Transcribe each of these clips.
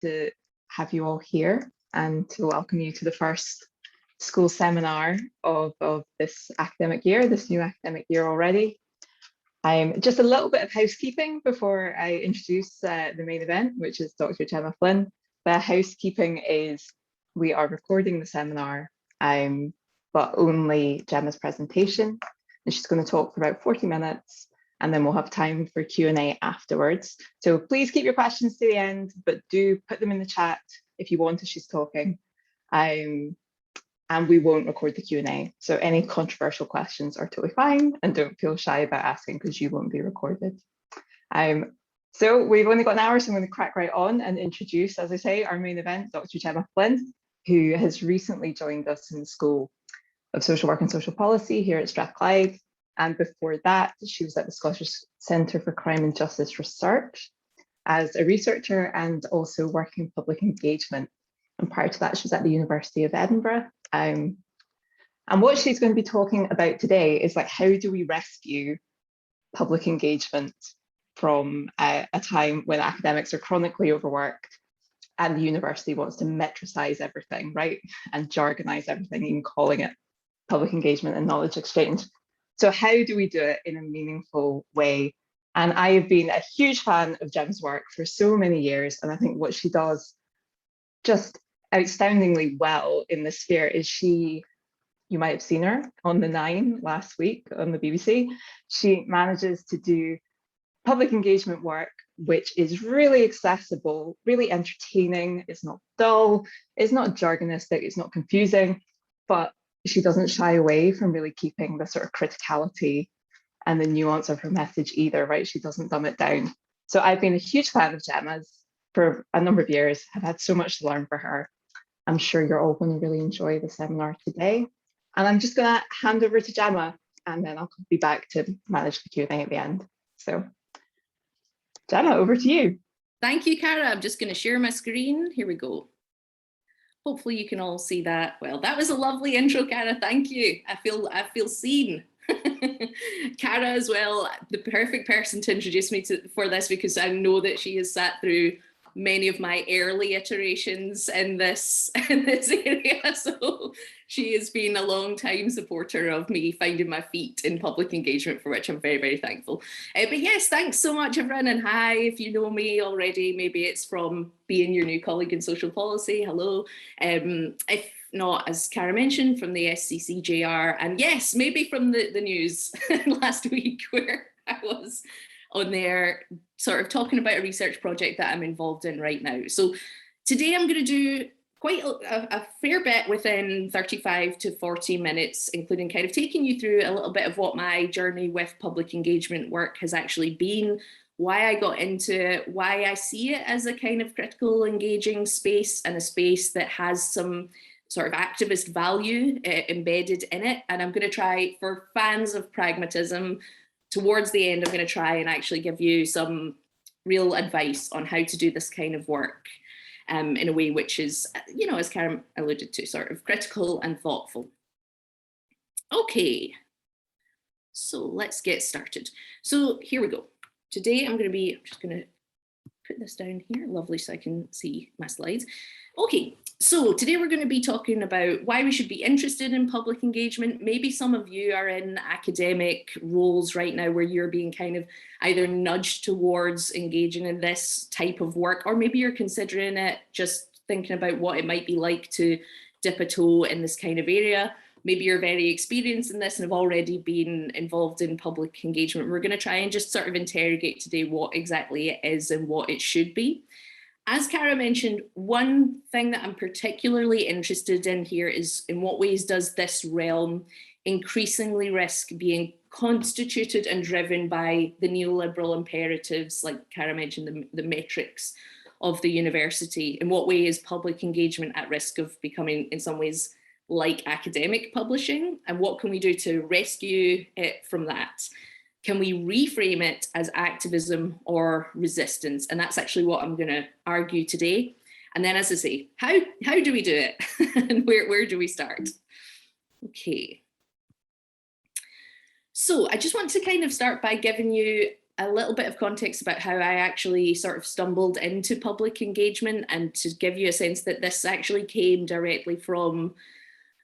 to have you all here and to welcome you to the first school seminar of this academic year, this new academic year already. Just a little bit of housekeeping before I introduce the main event, which is Dr. Gemma Flynn. The housekeeping is we are recording the seminar, but only Gemma's presentation. And she's going to talk for about 40 minutes, and then we'll have time for Q&A afterwards. So please keep your questions to the end, but do put them in the chat if you want as she's talking. And we won't record the Q&A. So any controversial questions are totally fine, and don't feel shy about asking because you won't be recorded. So we've only got an hour, so I'm going to crack right on and introduce, as I say, our main event, Dr. Gemma Flynn, who has recently joined us in the School of Social Work and Social Policy here at Strathclyde. And before that, she was at the Scottish Centre for Crime and Justice Research as a researcher and also working public engagement. And prior to that, she was at the University of Edinburgh. And what she's going to be talking about today is like, how do we rescue public engagement from a time when academics are chronically overworked and the university wants to metricize everything, right? And jargonize everything, even calling it public engagement and knowledge exchange. So how do we do it in a meaningful way? And I have been a huge fan of Gem's work for so many years. And I think what she does just astoundingly well in this sphere is you might have seen her on the 9 last week on the BBC. She manages to do public engagement work, which is really accessible, really entertaining. It's not dull, it's not jargonistic, it's not confusing, but she doesn't shy away from really keeping the sort of criticality and the nuance of her message either, right? She doesn't dumb it down. So I've been a huge fan of Gemma's for a number of years. I've had so much to learn for her. I'm sure you're all going to really enjoy the seminar today. And I'm just going to hand over to Gemma, and then I'll be back to manage the Q&A at the end. So Gemma, over to you. Thank you, Cara. I'm just going to share my screen. Here we go. Hopefully you can all see that. Well, that was a lovely intro, Cara. Thank you. I feel seen. Cara as well, the perfect person to introduce me for this, because I know that she has sat through many of my early iterations in this area. So she has been a long time supporter of me finding my feet in public engagement, for which I'm very, very thankful. But yes, thanks so much, everyone. And hi, if you know me already, maybe it's from being your new colleague in social policy. Hello. If not, as Cara mentioned, from the SCCJR, and yes, maybe from the news last week, where I was on there sort of talking about a research project that I'm involved in right now. So today I'm going to do quite a fair bit within 35 to 40 minutes, including kind of taking you through a little bit of what my journey with public engagement work has actually been, why I got into it, why I see it as a kind of critical, engaging space, and a space that has some sort of activist value embedded in it. And I'm going to try, for fans of pragmatism, towards the end, I'm going to try and actually give you some real advice on how to do this kind of work in a way which is, you know, as Karen alluded to, sort of critical and thoughtful. Okay, so let's get started. So here we go. Today I'm just going to put this down here, lovely, so I can see my slides. Okay, so today we're going to be talking about why we should be interested in public engagement. Maybe some of you are in academic roles right now where you're being kind of either nudged towards engaging in this type of work, or maybe you're considering it, just thinking about what it might be like to dip a toe in this kind of area. Maybe you're very experienced in this and have already been involved in public engagement. We're going to try and just sort of interrogate today what exactly it is and what it should be. As Cara mentioned, one thing that I'm particularly interested in here is in what ways does this realm increasingly risk being constituted and driven by the neoliberal imperatives, like Cara mentioned, the metrics of the university? In what way is public engagement at risk of becoming, in some ways, like academic publishing? And what can we do to rescue it from that? Can we reframe it as activism or resistance? And that's actually what I'm going to argue today. And then, as I say, how do we do it? And where do we start? Okay. So I just want to kind of start by giving you a little bit of context about how I actually sort of stumbled into public engagement, and to give you a sense that this actually came directly from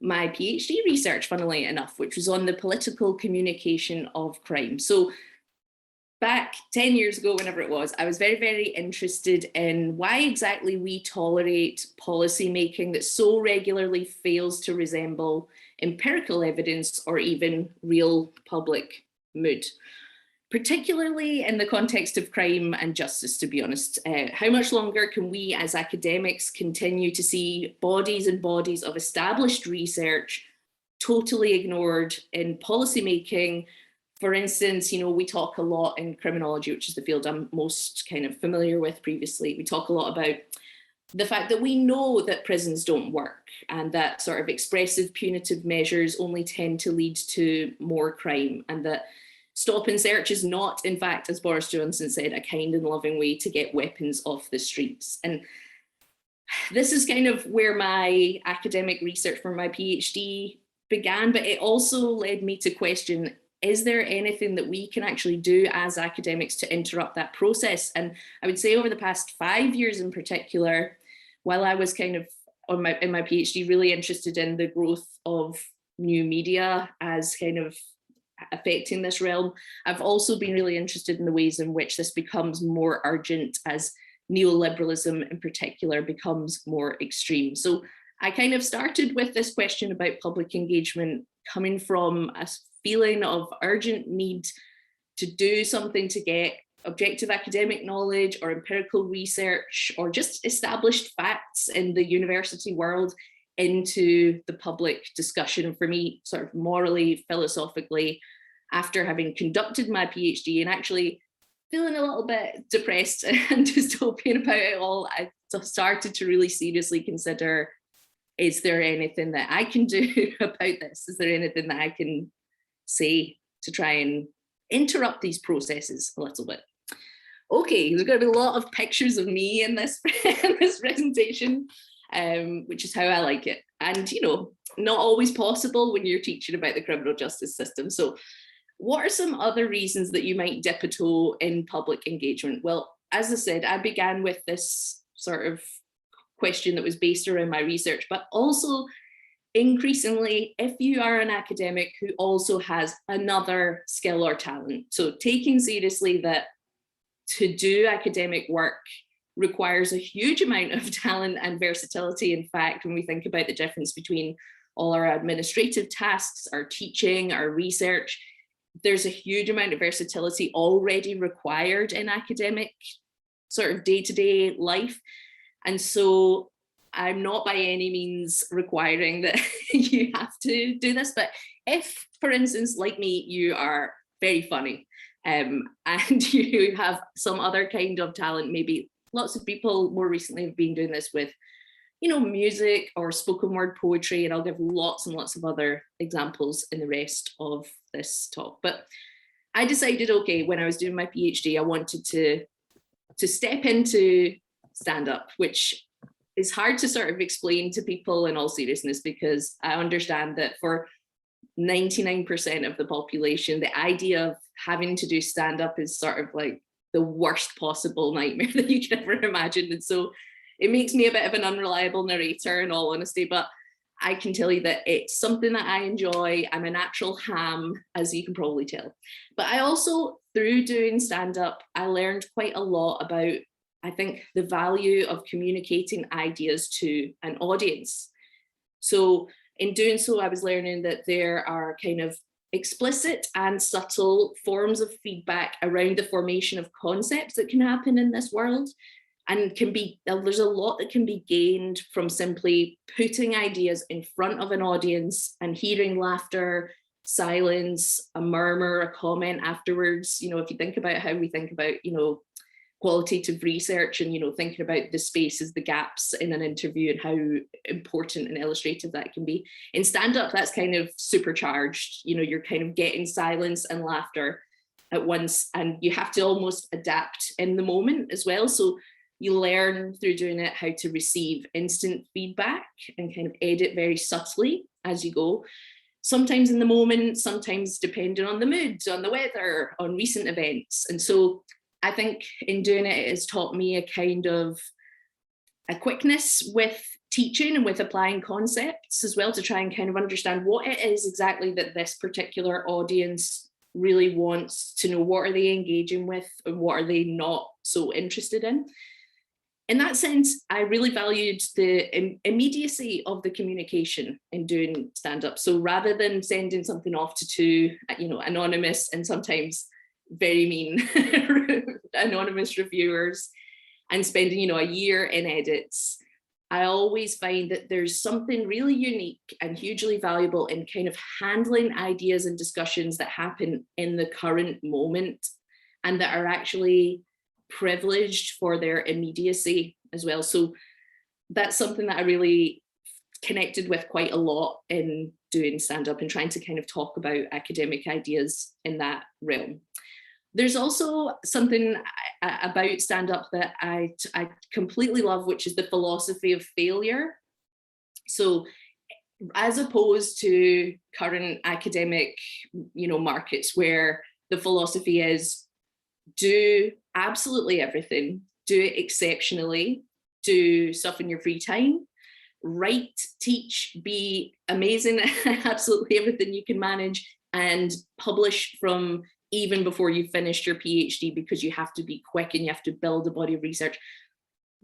my PhD research, funnily enough, which was on the political communication of crime. So back 10 years ago, whenever it was, I was very, very interested in why exactly we tolerate policy making that so regularly fails to resemble empirical evidence or even real public mood, particularly in the context of crime and justice, to be honest. How much longer can we as academics continue to see bodies and bodies of established research totally ignored in policy making? For instance, we talk a lot in criminology, which is the field I'm most kind of familiar with previously. We talk a lot about the fact that we know that prisons don't work, and that sort of expressive punitive measures only tend to lead to more crime, and that stop and search is not, in fact, as Boris Johnson said, a kind and loving way to get weapons off the streets. And this is kind of where my academic research for my PhD began, but it also led me to question, is there anything that we can actually do as academics to interrupt that process? And I would say over the past 5 years in particular, while I was kind of in my PhD really interested in the growth of new media as kind of affecting this realm, I've also been really interested in the ways in which this becomes more urgent as neoliberalism in particular becomes more extreme. So I kind of started with this question about public engagement coming from a feeling of urgent need to do something to get objective academic knowledge or empirical research or just established facts in the university world into the public discussion. And for me, sort of morally, philosophically, after having conducted my PhD and actually feeling a little bit depressed and dystopian about it all, I started to really seriously consider, is there anything that I can do about this? Is there anything that I can say to try and interrupt these processes a little bit? Okay, there's going to be a lot of pictures of me in this, in this presentation, which is how I like it. And, not always possible when you're teaching about the criminal justice system. So what are some other reasons that you might dip a toe in public engagement? Well, as I said, I began with this sort of question that was based around my research, but also increasingly, if you are an academic who also has another skill or talent, so taking seriously that to do academic work requires a huge amount of talent and versatility. In fact, when we think about the difference between all our administrative tasks, our teaching, our research, there's a huge amount of versatility already required in academic sort of day-to-day life. And so I'm not by any means requiring that you have to do this, but if, for instance, like me, you are very funny and you have some other kind of talent, maybe lots of people more recently have been doing this with, music or spoken word poetry, and I'll give lots and lots of other examples in the rest of this talk. But I decided, okay, when I was doing my PhD, I wanted to step into stand-up, which is hard to sort of explain to people in all seriousness, because I understand that for 99% of the population, the idea of having to do stand-up is sort of like the worst possible nightmare that you can ever imagine. And so it makes me a bit of an unreliable narrator, in all honesty, but I can tell you that it's something that I enjoy. I'm a natural ham, as you can probably tell. But I also, through doing stand-up, I learned quite a lot about, I think, the value of communicating ideas to an audience. So in doing so, I was learning that there are kind of explicit and subtle forms of feedback around the formation of concepts that can happen in this world, and there's a lot that can be gained from simply putting ideas in front of an audience and hearing laughter, silence, a murmur, a comment afterwards. If you think about how we think about, qualitative research and, thinking about the spaces, the gaps in an interview and how important and illustrative that can be. In stand-up, that's kind of supercharged. You're kind of getting silence and laughter at once, and you have to almost adapt in the moment as well. So you learn through doing it how to receive instant feedback and kind of edit very subtly as you go. sometimes in the moment, sometimes depending on the mood, on the weather, on recent events. And so I think in doing it, it has taught me a kind of a quickness with teaching and with applying concepts as well, to try and kind of understand what it is exactly that this particular audience really wants to know. What are they engaging with and what are they not so interested in? In that sense, I really valued the immediacy of the communication in doing stand-up. So rather than sending something off to two, anonymous and sometimes very mean anonymous reviewers and spending, a year in edits, I always find that there's something really unique and hugely valuable in kind of handling ideas and discussions that happen in the current moment and that are actually privileged for their immediacy as well. So that's something that I really connected with quite a lot in doing stand-up and trying to kind of talk about academic ideas in that realm. There's also something about stand-up that I completely love, which is the philosophy of failure. So as opposed to current academic, markets where the philosophy is do absolutely everything, do it exceptionally, do stuff in your free time, write, teach, be amazing at absolutely everything you can manage, and publish from even before you've finished your PhD, because you have to be quick and you have to build a body of research.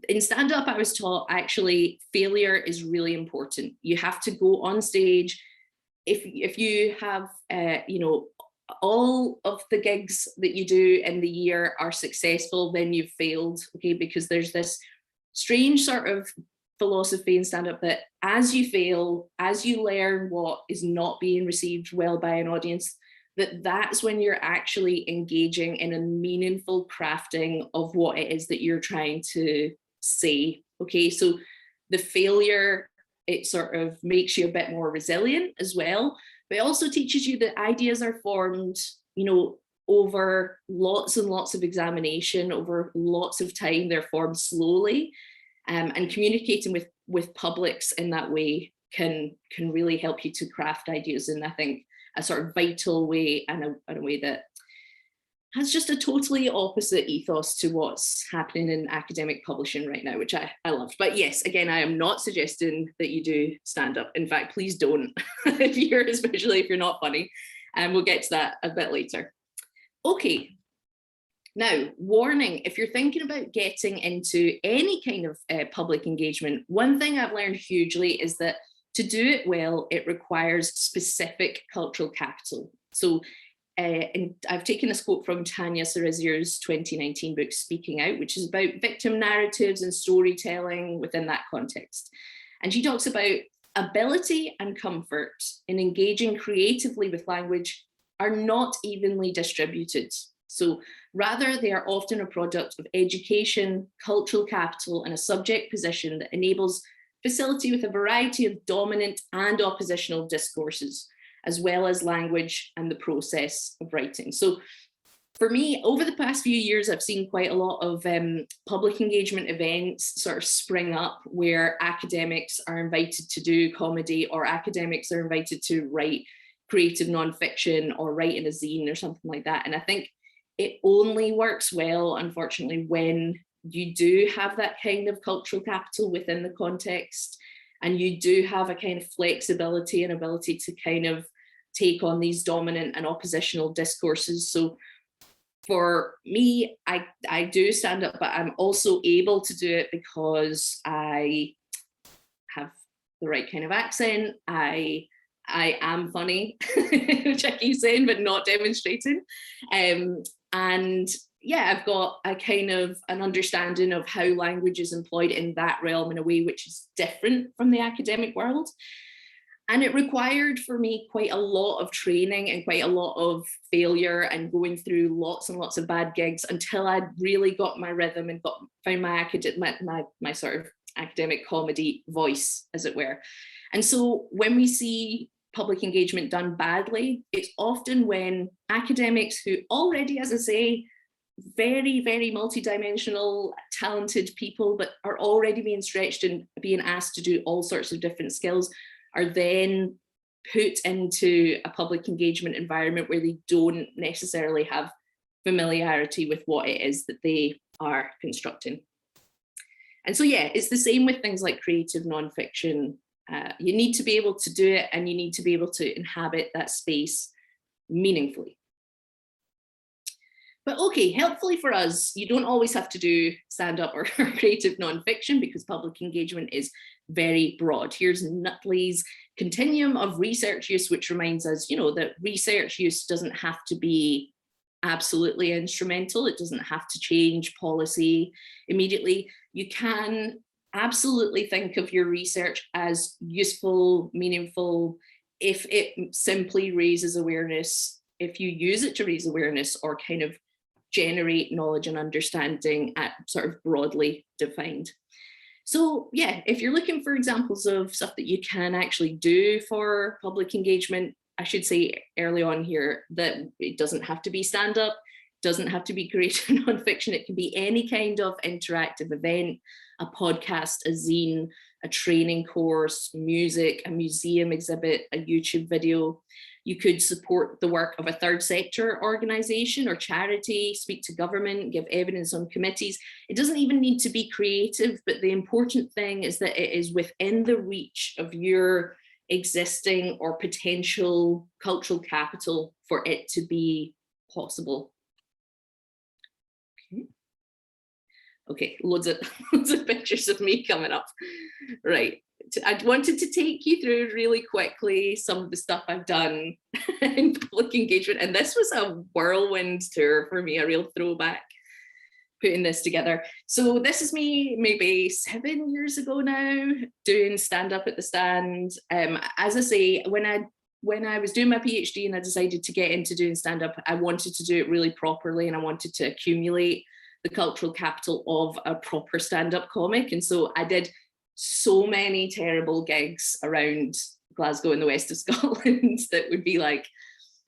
In stand-up, I was taught actually failure is really important. You have to go on stage. If you have, all of the gigs that you do in the year are successful, then you've failed, okay? Because there's this strange sort of philosophy in stand-up that as you fail, as you learn what is not being received well by an audience, that's when you're actually engaging in a meaningful crafting of what it is that you're trying to say, okay? So the failure, it sort of makes you a bit more resilient as well, but it also teaches you that ideas are formed, over lots and lots of examination, over lots of time. They're formed slowly, and communicating with publics in that way can really help you to craft ideas in, I think, a sort of vital way, and a way that has just a totally opposite ethos to what's happening in academic publishing right now, which I love. But yes, again, I am not suggesting that you do stand up. In fact, please don't, especially if you're not funny. And we'll get to that a bit later. Okay. Now, warning, if you're thinking about getting into any kind of public engagement, one thing I've learned hugely is that to do it well, it requires specific cultural capital. So and I've taken this quote from Tanya Sarizier's 2019 book, Speaking Out, which is about victim narratives and storytelling within that context. And she talks about ability and comfort in engaging creatively with language are not evenly distributed. So rather, they are often a product of education, cultural capital, and a subject position that enables facility with a variety of dominant and oppositional discourses, as well as language and the process of writing. So for me, over the past few years, I've seen quite a lot of public engagement events sort of spring up where academics are invited to do comedy, or academics are invited to write creative nonfiction or write in a zine or something like that. And I think it only works well, unfortunately, when you do have that kind of cultural capital within the context, and you do have a kind of flexibility and ability to kind of take on these dominant and oppositional discourses. So for me, I do stand up, but I'm also able to do it because I have the right kind of accent. I am funny, which I keep saying, but not demonstrating. And yeah, I've got a kind of an understanding of how language is employed in that realm in a way which is different from the academic world. And it required for me quite a lot of training and quite a lot of failure and going through lots and lots of bad gigs until I really got my rhythm and found my sort of academic comedy voice, as it were. And so when we see public engagement done badly, it's often when academics who already, as I say, very, very multidimensional, talented people, but are already being stretched and being asked to do all sorts of different skills, are then put into a public engagement environment where they don't necessarily have familiarity with what it is that they are constructing. And so, yeah, it's the same with things like creative nonfiction. You need to be able to do it, and you need to be able to inhabit that space meaningfully. But okay, helpfully for us, you don't always have to do stand-up or creative nonfiction, because public engagement is very broad. Here's Nutley's continuum of research use, which reminds us, that research use doesn't have to be absolutely instrumental. It doesn't have to change policy immediately. You can absolutely think of your research as useful, meaningful, if it simply raises awareness, if you use it to raise awareness or kind of generate knowledge and understanding at sort of broadly defined. So yeah, if you're looking for examples of stuff that you can actually do for public engagement, I should say early on here that it doesn't have to be stand-up, doesn't have to be creative nonfiction. It can be any kind of interactive event, a podcast, a zine, a training course, music, a museum exhibit, a YouTube video. You could support the work of a third sector organization or charity, speak to government, give evidence on committees. It doesn't even need to be creative, but the important thing is that it is within the reach of your existing or potential cultural capital for it to be possible. Okay, loads of pictures of me coming up. Right, I wanted to take you through really quickly some of the stuff I've done in public engagement, and this was a whirlwind tour for me, a real throwback, putting this together. So this is me maybe 7 years ago now, doing stand-up at the stand. As I say, when I was doing my PhD and I decided to get into doing stand-up, I wanted to do it really properly, and I wanted to accumulate the cultural capital of a proper stand-up comic. And so I did so many terrible gigs around Glasgow and the west of Scotland that would be like,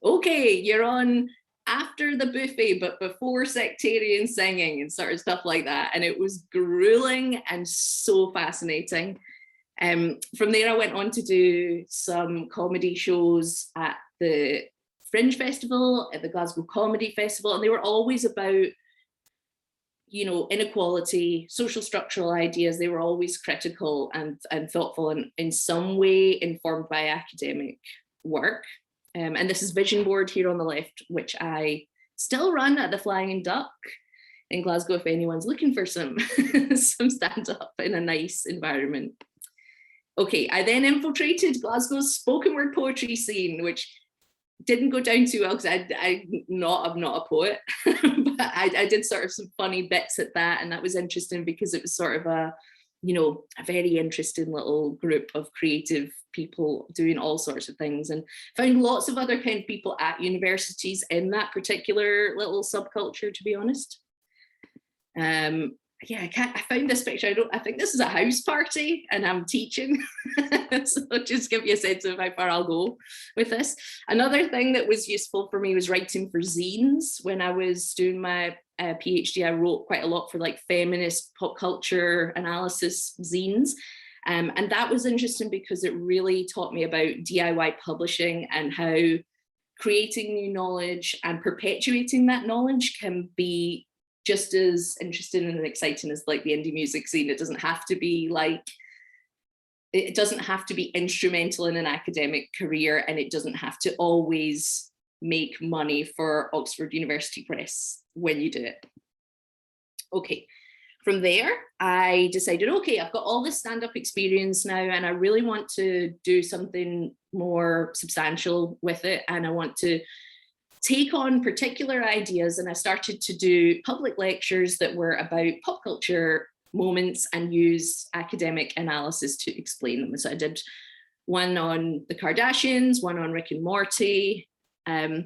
okay, you're on after the buffet, but before sectarian singing and sort of stuff like that. And it was grueling and so fascinating. From there, I went on to do some comedy shows at the Fringe Festival, at the Glasgow Comedy Festival, and they were always about, inequality, social structural ideas. They were always critical and thoughtful and in some way informed by academic work. And this is Vision Board here on the left, which I still run at the Flying Duck in Glasgow if anyone's looking for some stand-up in a nice environment. Okay, I then infiltrated Glasgow's spoken word poetry scene, which didn't go down too well because I'm not a poet, but I did sort of some funny bits at that, and that was interesting because it was sort of a very interesting little group of creative people doing all sorts of things, and found lots of other kind of people at universities in that particular little subculture, to be honest. I found this picture. I think this is a house party and I'm teaching. So just give you a sense of how far I'll go with this. Another thing that was useful for me was writing for zines. When I was doing my PhD, I wrote quite a lot for like feminist pop culture analysis zines. And that was interesting because it really taught me about DIY publishing and how creating new knowledge and perpetuating that knowledge can be just as interesting and exciting as like the indie music scene. It doesn't have to be instrumental in an academic career, and it doesn't have to always make money for Oxford University Press when you do it. Okay, from there, I decided, okay, I've got all this stand-up experience now, and I really want to do something more substantial with it, and I want to take on particular ideas, and I started to do public lectures that were about pop culture moments and use academic analysis to explain them. So I did one on the Kardashians, one on Rick and Morty. I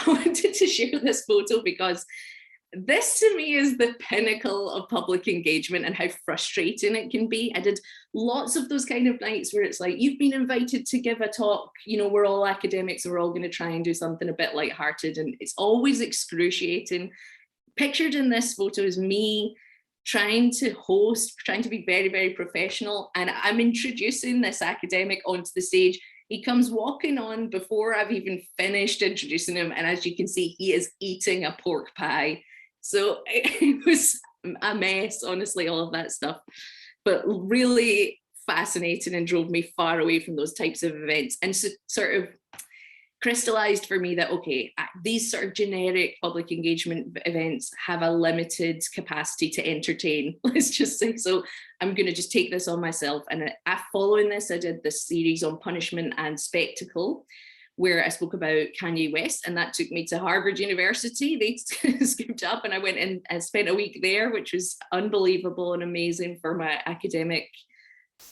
wanted to share this photo because this to me is the pinnacle of public engagement and how frustrating it can be. I did lots of those kind of nights where it's like, you've been invited to give a talk, we're all academics, we're all going to try and do something a bit lighthearted, and it's always excruciating. Pictured in this photo is me trying to host, trying to be very, very professional, and I'm introducing this academic onto the stage, He comes walking on before I've even finished introducing him. And as you can see, he is eating a pork pie. So it was a mess, honestly, all of that stuff. But really fascinating and drove me far away from those types of events, and so, sort of crystallized for me that, okay, these sort of generic public engagement events have a limited capacity to entertain, let's just say. So I'm going to just take this on myself. And following this, I did this series on punishment and spectacle, where I spoke about Kanye West, and that took me to Harvard University. They scooped up and I went in and spent a week there, which was unbelievable and amazing for my academic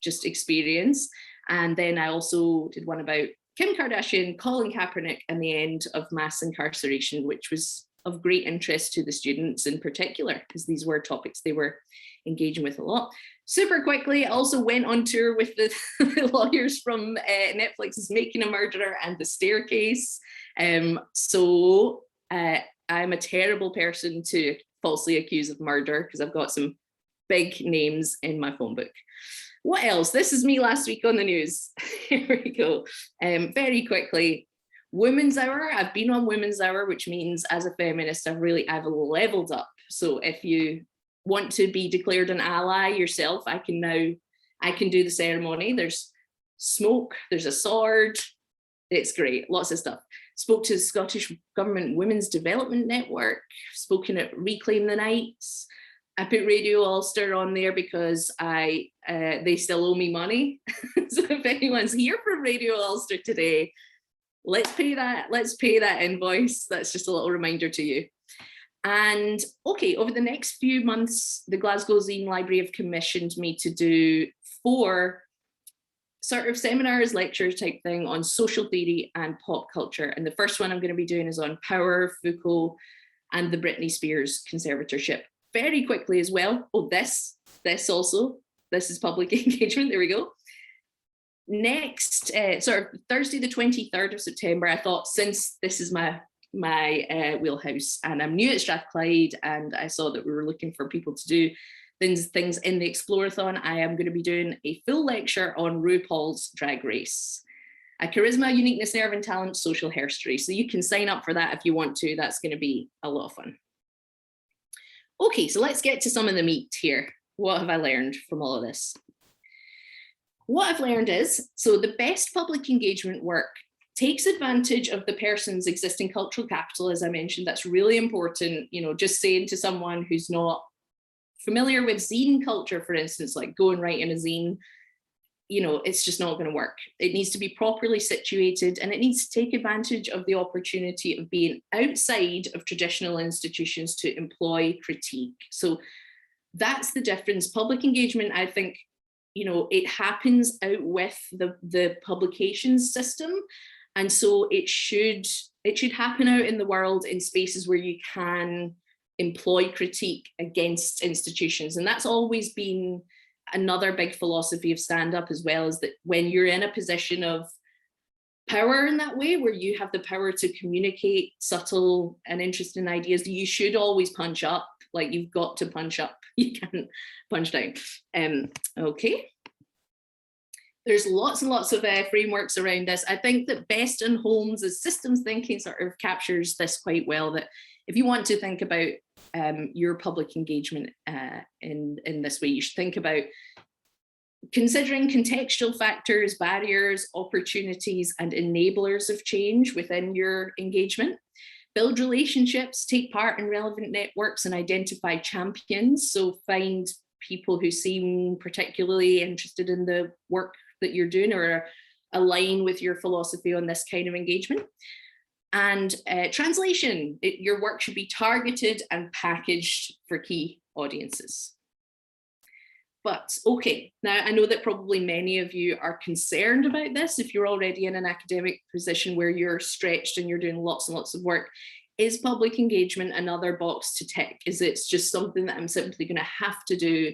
just experience. And then I also did one about Kim Kardashian, Colin Kaepernick, and the end of mass incarceration, which was of great interest to the students in particular, because these were topics they were engaging with a lot. Super quickly, I also went on tour with the lawyers from Netflix's Making a Murderer and The Staircase. So I'm a terrible person to falsely accuse of murder, because I've got some big names in my phone book. What else? This is me last week on the news. Here we go. Very quickly, Women's Hour. I've been on Women's Hour, which means as a feminist, I've leveled up. So if you want to be declared an ally yourself, I can do the ceremony. There's smoke, there's a sword. It's great, lots of stuff. Spoke to the Scottish Government Women's Development Network, spoken at Reclaim the Nights. I put Radio Ulster on there because they still owe me money. So if anyone's here from Radio Ulster today, let's pay that invoice. That's just a little reminder to you. And okay, over the next few months, the Glasgow Zine Library have commissioned me to do 4 sort of seminars, lectures type thing on social theory and pop culture. And the first one I'm going to be doing is on power, Foucault, and the Britney Spears conservatorship. Very quickly as well. Oh, this is public engagement. There we go. Next, sort of Thursday, the 23rd of September, I thought, since this is my wheelhouse and I'm new at Strathclyde and I saw that we were looking for people to do things in the Explorathon, I am going to be doing a full lecture on RuPaul's Drag Race. A charisma, uniqueness, nerve and talent, social herstory. So you can sign up for that if you want to. That's going to be a lot of fun. Okay, so let's get to some of the meat here. What have I learned from all of this? What I've learned is, so the best public engagement work takes advantage of the person's existing cultural capital, as I mentioned. That's really important. You know, just saying to someone who's not familiar with zine culture, for instance, like go and write in a zine, you know, it's just not going to work. It needs to be properly situated, and it needs to take advantage of the opportunity of being outside of traditional institutions to employ critique. So that's the difference. Public engagement, I think, you know, it happens out with the publications system. And so it should happen out in the world in spaces where you can employ critique against institutions. And that's always been another big philosophy of stand-up, as well, is that when you're in a position of power in that way, where you have the power to communicate subtle and interesting ideas, you should always punch up. Like, you've got to punch up. You can't punch down. Okay. There's lots and lots of frameworks around this. I think that Best and Holmes' systems thinking sort of captures this quite well, that if you want to think about your public engagement in this way, you should think about considering contextual factors, barriers, opportunities, and enablers of change within your engagement. Build relationships, take part in relevant networks, and identify champions. So find people who seem particularly interested in the work that you're doing or align with your philosophy on this kind of engagement. And translation, your work should be targeted and packaged for key audiences. But okay, now I know that probably many of you are concerned about this. If you're already in an academic position where you're stretched and you're doing lots and lots of work, is public engagement another box to tick? Is it just something that I'm simply going to have to do,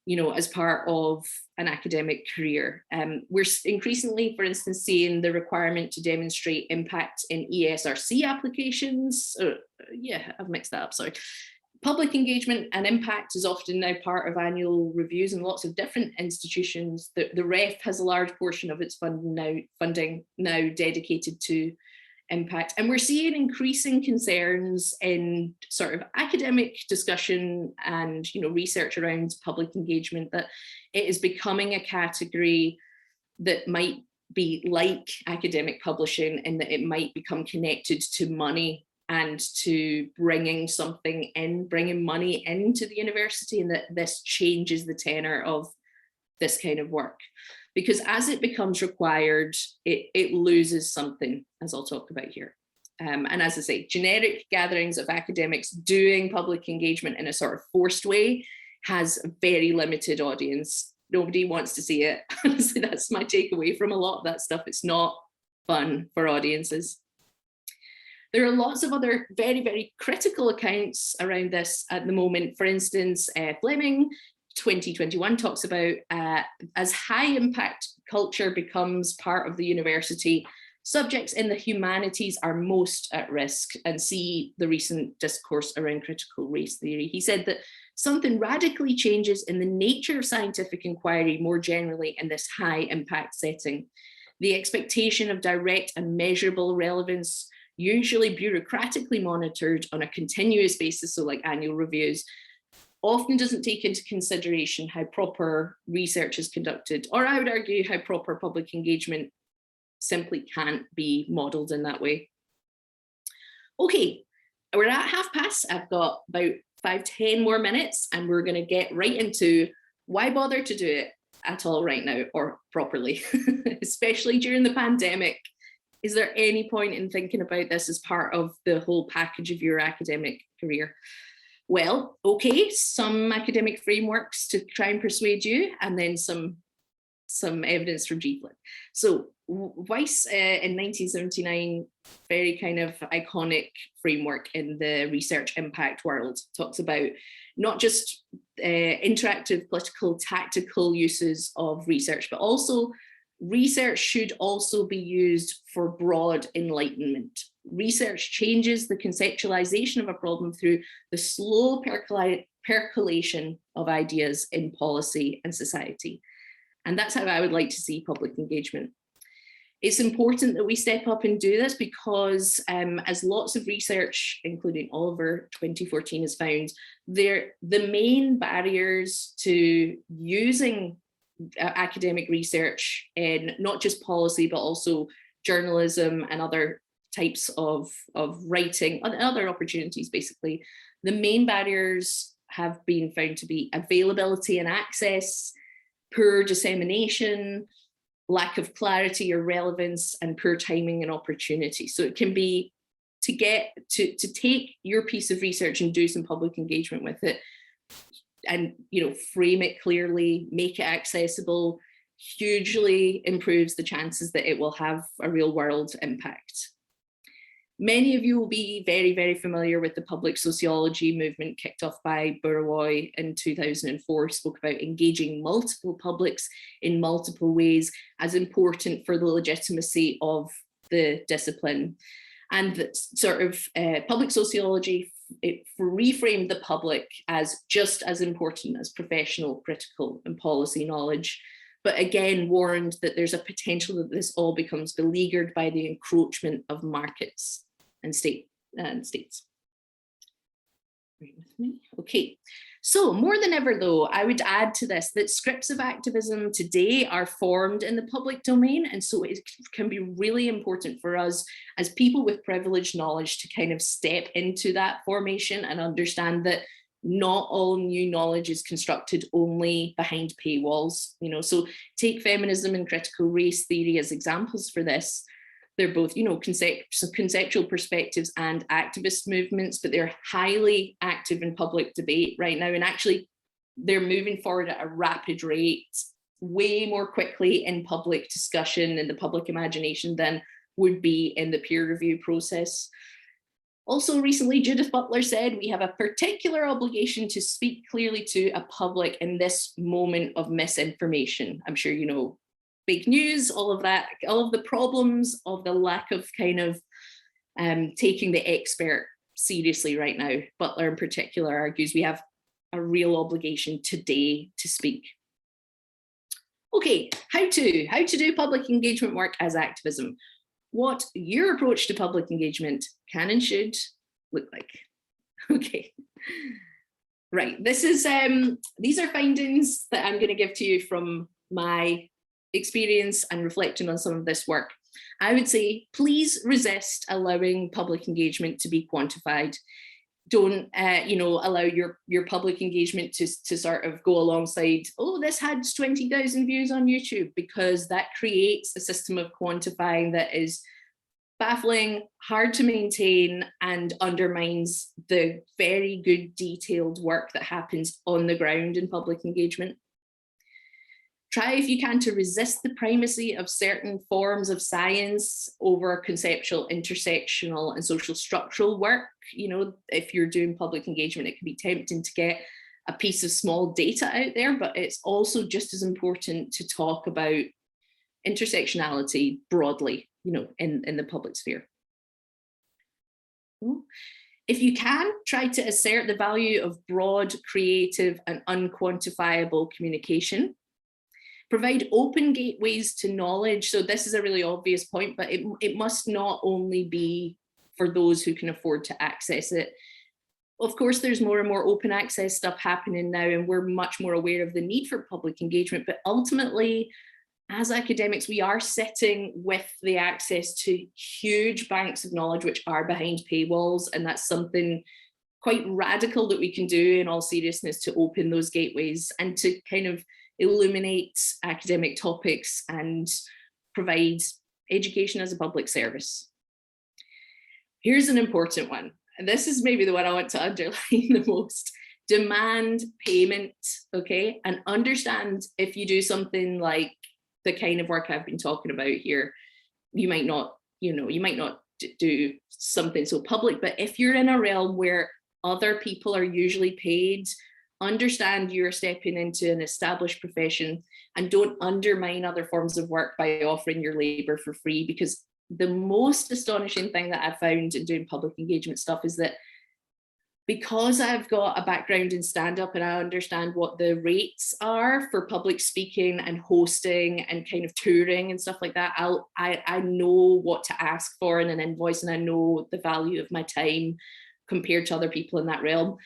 you know, as part of an academic career? We're increasingly, for instance, seeing the requirement to demonstrate impact in ESRC applications. Yeah, I've mixed that up, sorry. Public engagement and impact is often now part of annual reviews in lots of different institutions. The REF has a large portion of its funding now dedicated to impact. And we're seeing increasing concerns in sort of academic discussion and research around public engagement, that it is becoming a category that might be like academic publishing in that it might become connected to money and to bringing something in, bringing money into the university, and that this changes the tenor of this kind of work. Because as it becomes required, it loses something, as I'll talk about here. And as I say, generic gatherings of academics doing public engagement in a sort of forced way has a very limited audience. Nobody wants to see it. Honestly, that's my takeaway from a lot of that stuff. It's not fun for audiences. There are lots of other very, very critical accounts around this at the moment. For instance, Fleming 2021 talks about as high impact culture becomes part of the university, subjects in the humanities are most at risk, and see the recent discourse around critical race theory. He said that something radically changes in the nature of scientific inquiry more generally in this high impact setting. The expectation of direct and measurable relevance, usually bureaucratically monitored on a continuous basis, so like annual reviews, often doesn't take into consideration how proper research is conducted, or I would argue how proper public engagement simply can't be modeled in that way. Okay, we're at past. I've got about 5-10 more minutes, and we're going to get right into why bother to do it at all right now, or properly, especially during the pandemic. Is there any point in thinking about this as part of the whole package of your academic career? Well, okay, some academic frameworks to try and persuade you, and then some evidence from G. Flynn. So Weiss in 1979, very kind of iconic framework in the research impact world, talks about not just interactive, political, tactical uses of research, but also research should also be used for broad enlightenment. Research changes the conceptualization of a problem through the slow percolation of ideas in policy and society. And that's how I would like to see public engagement. It's important that we step up and do this because as lots of research, including Oliver 2014 has found, the main barriers to using academic research in not just policy, but also journalism and other types of writing, and other opportunities basically. The main barriers have been found to be availability and access, poor dissemination, lack of clarity or relevance, and poor timing and opportunity. So it can be to take your piece of research and do some public engagement with it, and frame it clearly, make it accessible, hugely improves the chances that it will have a real world impact. Many of you will be very, very familiar with the public sociology movement kicked off by Burawoy in 2004, spoke about engaging multiple publics in multiple ways as important for the legitimacy of the discipline. And that sort of public sociology, it reframed the public as just as important as professional, critical, and policy knowledge, but again warned that there's a potential that this all becomes beleaguered by the encroachment of markets and states. Right with me? Okay, so more than ever though, I would add to this that scripts of activism today are formed in the public domain, and so it can be really important for us as people with privileged knowledge to kind of step into that formation and understand that not all new knowledge is constructed only behind paywalls. So take feminism and critical race theory as examples for this. They're both, conceptual perspectives and activist movements, but they're highly active in public debate right now. And actually, they're moving forward at a rapid rate, way more quickly in public discussion and the public imagination than would be in the peer review process. Also recently, Judith Butler said, we have a particular obligation to speak clearly to a public in this moment of misinformation. I'm sure you know fake news, all of that, all of the problems of the lack of kind of taking the expert seriously right now. Butler in particular argues we have a real obligation today to speak. Okay, how to do public engagement work as activism. What your approach to public engagement can and should look like. Okay, right. This is these are findings that I'm going to give to you from my experience and reflecting on some of this work. I would say, please resist allowing public engagement to be quantified. Don't allow your public engagement to sort of go alongside, oh, this had 20,000 views on YouTube, because that creates a system of quantifying that is baffling, hard to maintain, and undermines the very good detailed work that happens on the ground in public engagement. Try, if you can, to resist the primacy of certain forms of science over conceptual, intersectional, and social structural work. You know, if you're doing public engagement, it can be tempting to get a piece of small data out there, but it's also just as important to talk about intersectionality broadly, you know, in the public sphere. If you can, try to assert the value of broad, creative, and unquantifiable communication. Provide open gateways to knowledge. So this is a really obvious point, but it must not only be for those who can afford to access it. Of course, there's more and more open access stuff happening now, and we're much more aware of the need for public engagement. But ultimately, as academics, we are sitting with the access to huge banks of knowledge which are behind paywalls, and that's something quite radical that we can do in all seriousness to open those gateways and to kind of illuminate academic topics and provide education as a public service. Here's an important one, and this is maybe the one I want to underline the most. Demand payment, okay? And understand, if you do something like the kind of work I've been talking about here, you might not do something so public, but if you're in a realm where other people are usually paid, understand you're stepping into an established profession, and don't undermine other forms of work by offering your labor for free. Because the most astonishing thing that I've found in doing public engagement stuff is that, because I've got a background in stand-up and I understand what the rates are for public speaking and hosting and kind of touring and stuff like that, I know what to ask for in an invoice, and I know the value of my time compared to other people in that realm.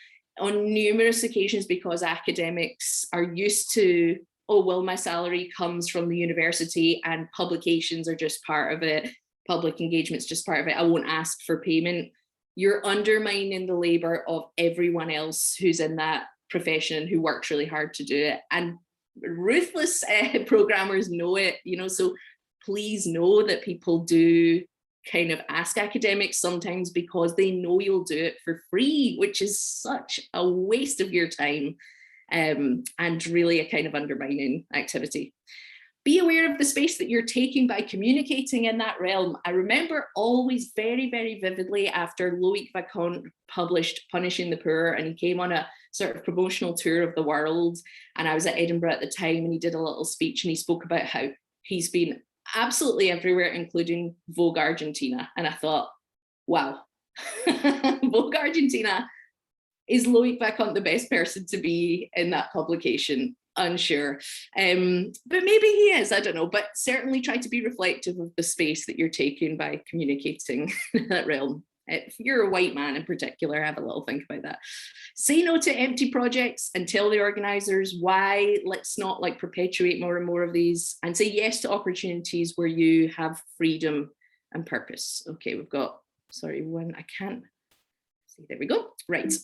On numerous occasions, because academics are used to, oh, well, my salary comes from the university and publications are just part of it, public engagement's just part of it, I won't ask for payment. You're undermining the labor of everyone else who's in that profession, who works really hard to do it. And ruthless programmers know it, you know, so please know that people do kind of ask academics sometimes because they know you'll do it for free, which is such a waste of your time, and really a kind of undermining activity. Be aware of the space that you're taking by communicating in that realm. I remember always very, very vividly after Loic Wacquant published Punishing the Poor, and he came on a sort of promotional tour of the world, and I was at Edinburgh at the time, and he did a little speech and he spoke about how he's been absolutely everywhere, including Vogue Argentina. And I thought, wow, Vogue Argentina, is Loic Wacquant the best person to be in that publication? Unsure, but maybe he is, I don't know, but certainly try to be reflective of the space that you're taking by communicating in that realm. If you're a white man in particular, have a little think about that. Say no to empty projects and tell the organizers why. Let's not like perpetuate more and more of these, and say yes to opportunities where you have freedom and purpose. Okay, we've got, sorry, one, I can't see, there we go, right.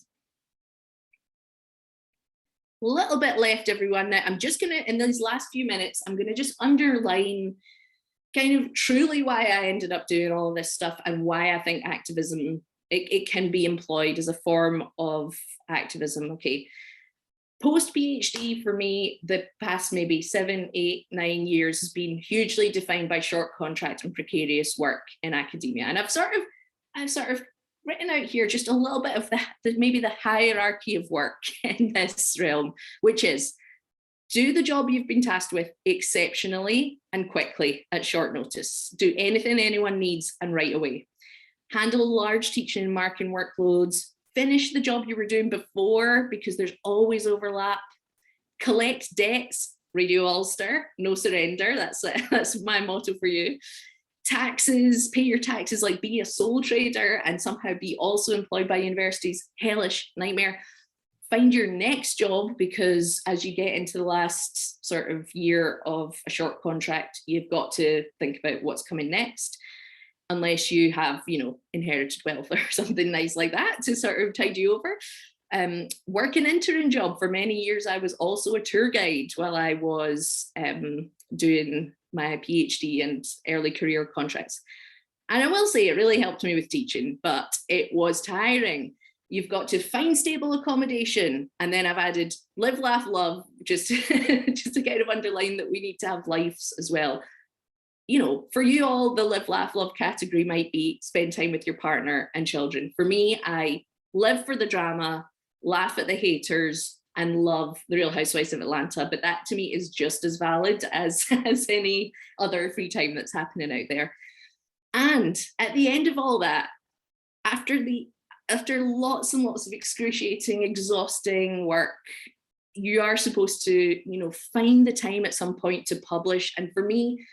A little bit left, everyone. Now, I'm just gonna, in these last few minutes, I'm gonna just underline kind of truly why I ended up doing all of this stuff and why I think activism, it can be employed as a form of activism. Okay, post-PhD for me, the past maybe 7, 8, 9 years has been hugely defined by short contract and precarious work in academia. And I've sort of written out here just a little bit of maybe the hierarchy of work in this realm, which is do the job you've been tasked with exceptionally and quickly at short notice. Do anything anyone needs and right away. handle large teaching and marking workloads, finish the job you were doing before because there's always overlap, collect debts, Radio Ulster, no surrender, that's my motto for you. Taxes, pay your taxes, like be a sole trader and somehow be also employed by universities, hellish nightmare. Find your next job, because as you get into the last sort of year of a short contract, you've got to think about what's coming next, unless you have, you know, inherited wealth or something nice like that to sort of tide you over. Work an interim job. For many years, I was also a tour guide while I was doing my PhD and early career contracts. And I will say it really helped me with teaching, but it was tiring. You've got to find stable accommodation. And then I've added live, laugh, love, just to kind of underline that we need to have lives as well. You know, for you all, the live, laugh, love category might be spend time with your partner and children. For me, I live for the drama, laugh at the haters, and love the Real Housewives of Atlanta. But that to me is just as valid as any other free time that's happening out there. And at the end of all that, after lots and lots of excruciating, exhausting work, you are supposed to, you know, find the time at some point to publish. And for me,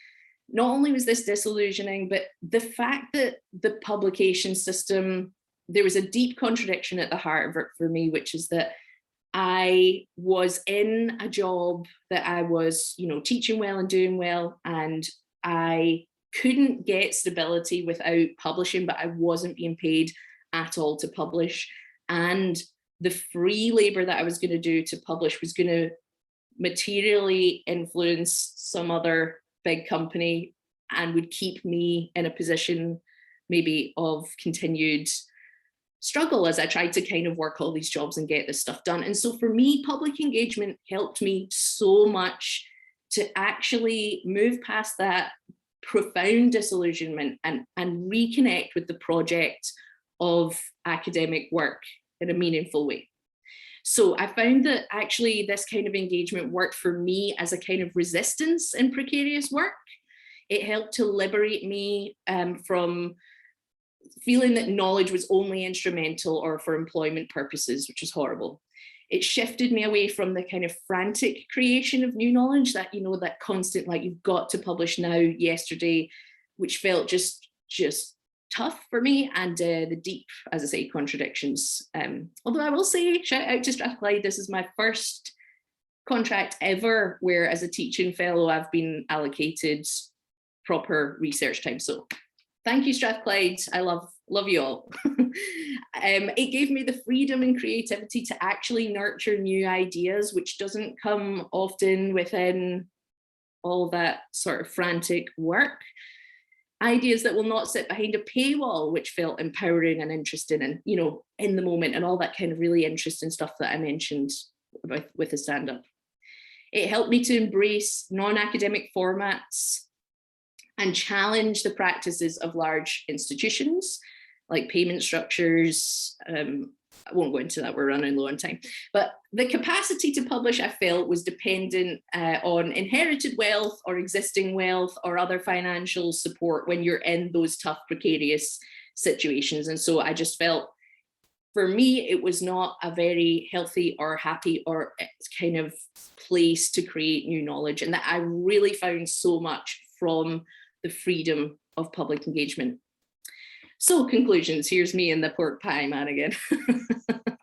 not only was this disillusioning, but the fact that the publication system, there was a deep contradiction at the heart of it for me, which is that I was in a job that I was, you know, teaching well and doing well, and I couldn't get stability without publishing, but I wasn't being paid at all to publish. And the free labor that I was going to do to publish was going to materially influence some other big company and would keep me in a position maybe of continued struggle as I tried to kind of work all these jobs and get this stuff done. And so for me, public engagement helped me so much to actually move past that profound disillusionment and reconnect with the project of academic work in a meaningful way. So I found that actually this kind of engagement worked for me as a kind of resistance in precarious work. It helped to liberate me from feeling that knowledge was only instrumental or for employment purposes, which is horrible. It shifted me away from the kind of frantic creation of new knowledge that, you know, that constant, like, you've got to publish now, yesterday, which felt just tough for me, and the deep, as I say, contradictions. Although I will say, shout out to Strathclyde, this is my first contract ever where as a teaching fellow I've been allocated proper research time. So thank you, Strathclyde. I love you all. It gave me the freedom and creativity to actually nurture new ideas, which doesn't come often within all that sort of frantic work. Ideas that will not sit behind a paywall, which felt empowering and interesting and, you know, in the moment, and all that kind of really interesting stuff that I mentioned with the stand-up. It helped me to embrace non-academic formats and challenge the practices of large institutions like payment structures. I won't go into that, we're running low on time. But the capacity to publish, I felt, was dependent on inherited wealth or existing wealth or other financial support when you're in those tough, precarious situations. And so I just felt, for me, it was not a very healthy or happy or kind of place to create new knowledge, and that I really found so much from the freedom of public engagement. So conclusions, here's me in the pork pie man again.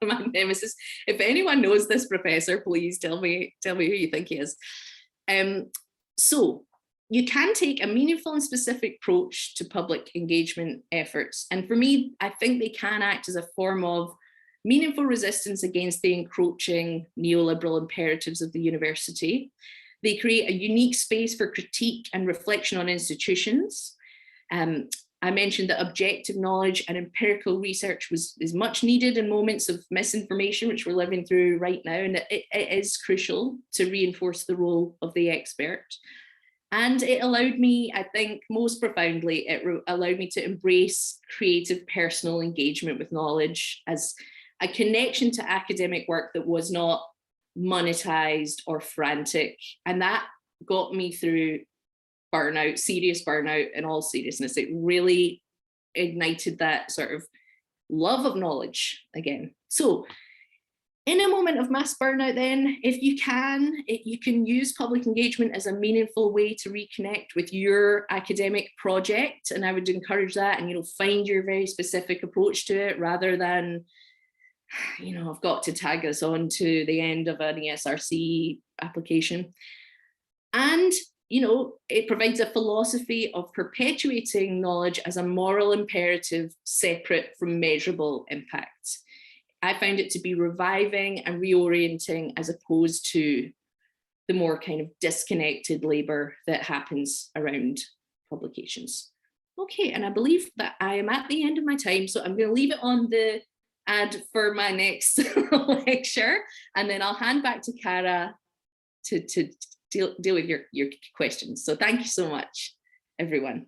My nemesis. If anyone knows this professor, please tell me who you think he is. So you can take a meaningful and specific approach to public engagement efforts. And for me, I think they can act as a form of meaningful resistance against the encroaching neoliberal imperatives of the university. They create a unique space for critique and reflection on institutions. I mentioned that objective knowledge and empirical research is much needed in moments of misinformation, which we're living through right now, and it is crucial to reinforce the role of the expert. And it allowed me, I think most profoundly, it allowed me to embrace creative personal engagement with knowledge as a connection to academic work that was not monetized or frantic. And that got me through burnout, serious burnout, in all seriousness. It really ignited that sort of love of knowledge again. So in a moment of mass burnout then, if you can use public engagement as a meaningful way to reconnect with your academic project. And I would encourage that, and, find your very specific approach to it rather than, I've got to tag us on to the end of an ESRC application. And, it provides a philosophy of perpetuating knowledge as a moral imperative separate from measurable impact. I found it to be reviving and reorienting as opposed to the more kind of disconnected labor that happens around publications. Okay, and I believe that I am at the end of my time, so I'm going to leave it on the ad for my next lecture, and then I'll hand back to Cara to deal with your questions. So thank you so much, everyone.